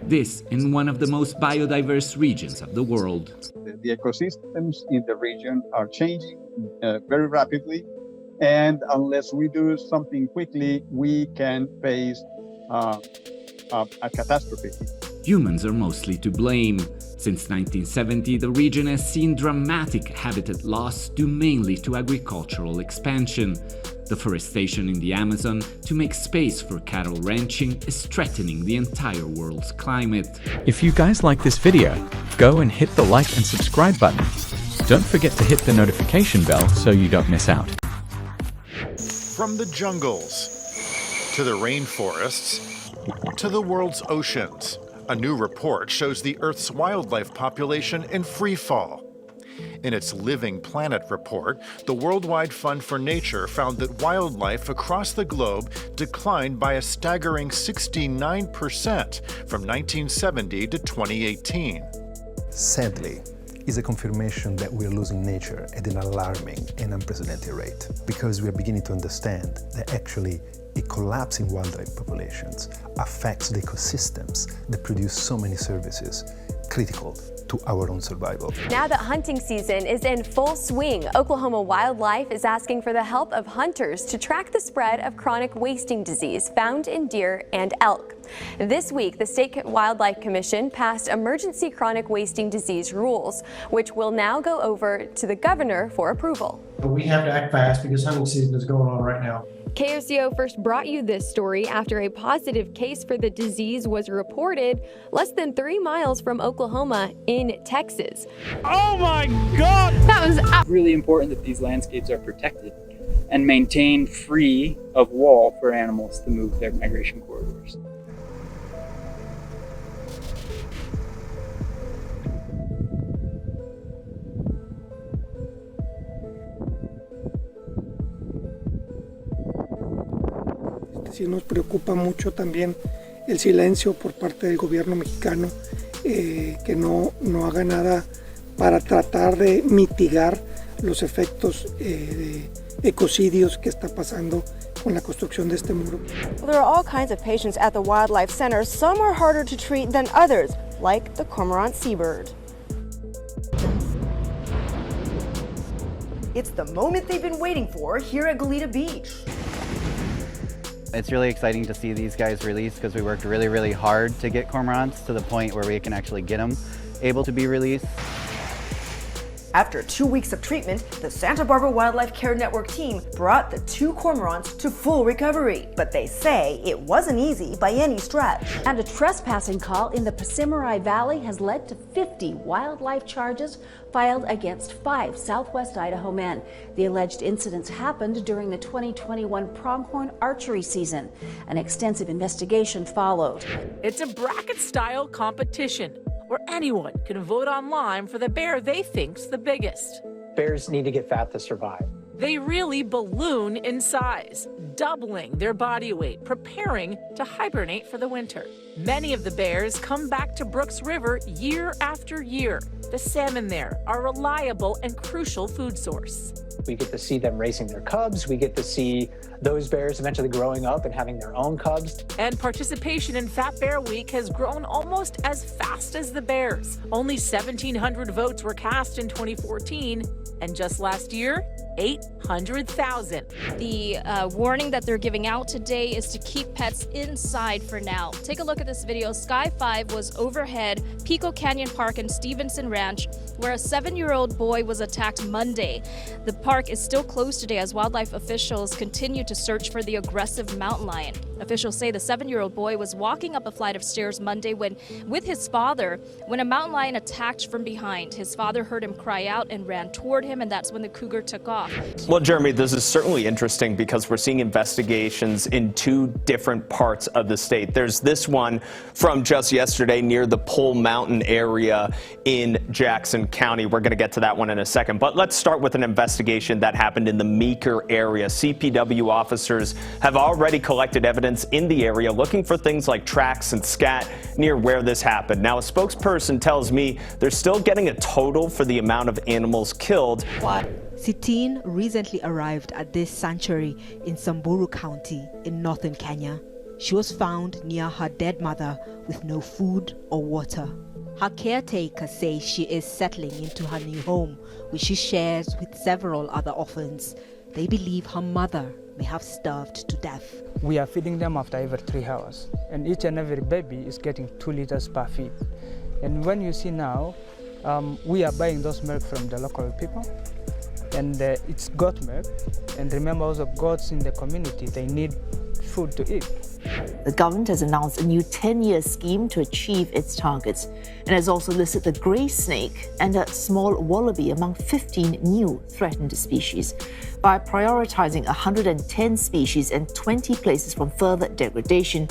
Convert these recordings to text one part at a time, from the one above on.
This in one of the most biodiverse regions of the world. The ecosystems in the region are changing very rapidly, and unless we do something quickly, we can face a catastrophe. Humans are mostly to blame. Since 1970, the region has seen dramatic habitat loss due mainly to agricultural expansion. Deforestation in the Amazon to make space for cattle ranching is threatening the entire world's climate. If you guys like this video, go and hit the like and subscribe button. Don't forget to hit the notification bell so you don't miss out. From the jungles, to the rainforests, to the world's oceans, a new report shows the Earth's wildlife population in free fall. In its Living Planet report, the Worldwide Fund for Nature found that wildlife across the globe declined by a staggering 69% from 1970 to 2018. Sadly, is a confirmation that we are losing nature at an alarming and unprecedented rate, because we are beginning to understand that actually a collapse in wildlife populations affects the ecosystems that produce so many services critical to our own survival. Now that hunting season is in full swing, Oklahoma Wildlife is asking for the help of hunters to track the spread of chronic wasting disease found in deer and elk. This week, the State Wildlife Commission passed emergency chronic wasting disease rules, which will now go over to the governor for approval. We have to act fast because hunting season is going on right now. KOCO first brought you this story after a positive case for the disease was reported less than 3 miles from Oklahoma in Texas. Oh my God! That was really important that these landscapes are protected and maintained free of wall for animals to move their migration corridors. Sí nos preocupa mucho también el silencio por parte del gobierno mexicano, que no haga nada para tratar de mitigar los efectos de ecocidios que está pasando con la construcción de este muro. There are all kinds of patients at the Wildlife Center. Some are harder to treat than others, like the cormorant seabird. It's the moment they've been waiting for here at Goleta Beach. It's really exciting to see these guys released because we worked really, really hard to get cormorants to the point where we can actually get them able to be released. After 2 weeks of treatment, the Santa Barbara Wildlife Care Network team brought the 2 cormorants to full recovery. But they say it wasn't easy by any stretch. And a trespassing call in the Pacimari Valley has led to 50 wildlife charges filed against 5 Southwest Idaho men. The alleged incidents happened during the 2021 pronghorn archery season. An extensive investigation followed. It's a bracket-style competition where anyone can vote online for the bear they think's the biggest. Bears need to get fat to survive. They really balloon in size, doubling their body weight, preparing to hibernate for the winter. Many of the bears come back to Brooks River year after year. The salmon there are a reliable and crucial food source. We get to see them raising their cubs. We get to see those bears eventually growing up and having their own cubs. And participation in Fat Bear Week has grown almost as fast as the bears. Only 1,700 votes were cast in 2014, and just last year, 800,000. The warning that they're giving out today is to keep pets inside for now. Take a look at this video. Sky 5 was overhead Pico Canyon Park and Stevenson Ranch, where a 7-year-old boy was attacked Monday. The park is still closed today as wildlife officials continue to search for the aggressive mountain lion. Officials say the 7-year-old boy was walking up a flight of stairs Monday with his father when a mountain lion attacked from behind. His father heard him cry out and ran toward him, and that's when the cougar took off. Well, Jeremy, this is certainly interesting because we're seeing investigations in 2 different parts of the state. There's this one from just yesterday near the Pole Mountain area in Jackson County. We're going to get to that one in a second, but let's start with an investigation that happened in the Meeker area. CPW officers have already collected evidence in the area looking for things like tracks and scat near where this happened. Now, a spokesperson tells me they're still getting a total for the amount of animals killed. Sitine recently arrived at this sanctuary in Samburu County in northern Kenya. She was found near her dead mother with no food or water. Her caretaker says she is settling into her new home, which she shares with several other orphans. They believe her mother may have starved to death. We are feeding them after every 3 hours, and each and every baby is getting 2 liters per feed. And when you see now, we are buying those milk from the local people, and it's goat milk. And remember also, goats in the community, they need food to eat. The government has announced a new 10-year scheme to achieve its targets and has also listed the grey snake and a small wallaby among 15 new threatened species. By prioritizing 110 species and 20 places from further degradation,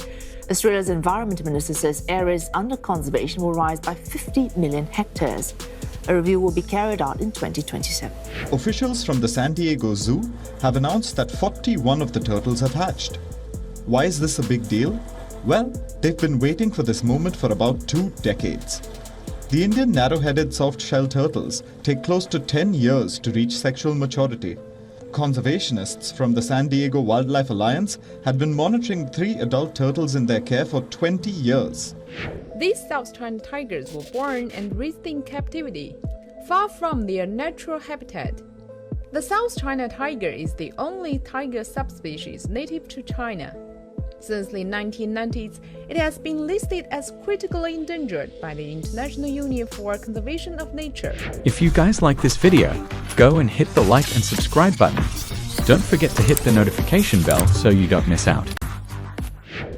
Australia's Environment Minister says areas under conservation will rise by 50 million hectares. A review will be carried out in 2027. Officials from the San Diego Zoo have announced that 41 of the turtles have hatched. Why is this a big deal? Well, they've been waiting for this moment for about 2 decades. The Indian narrow-headed soft-shell turtles take close to 10 years to reach sexual maturity. Conservationists from the San Diego Wildlife Alliance had been monitoring 3 adult turtles in their care for 20 years. These South China tigers were born and raised in captivity, far from their natural habitat. The South China tiger is the only tiger subspecies native to China. Since the 1990s, it has been listed as critically endangered by the International Union for Conservation of Nature. If you guys like this video, go and hit the like and subscribe button. Don't forget to hit the notification bell so you don't miss out.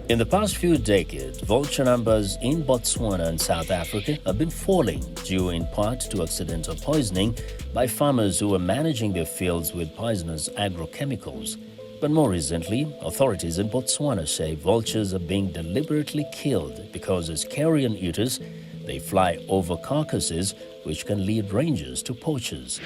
In the past few decades, vulture numbers in Botswana and South Africa have been falling due in part to accidental poisoning by farmers who were managing their fields with poisonous agrochemicals. But more recently, authorities in Botswana say vultures are being deliberately killed because as carrion eaters, they fly over carcasses which can lead rangers to poachers.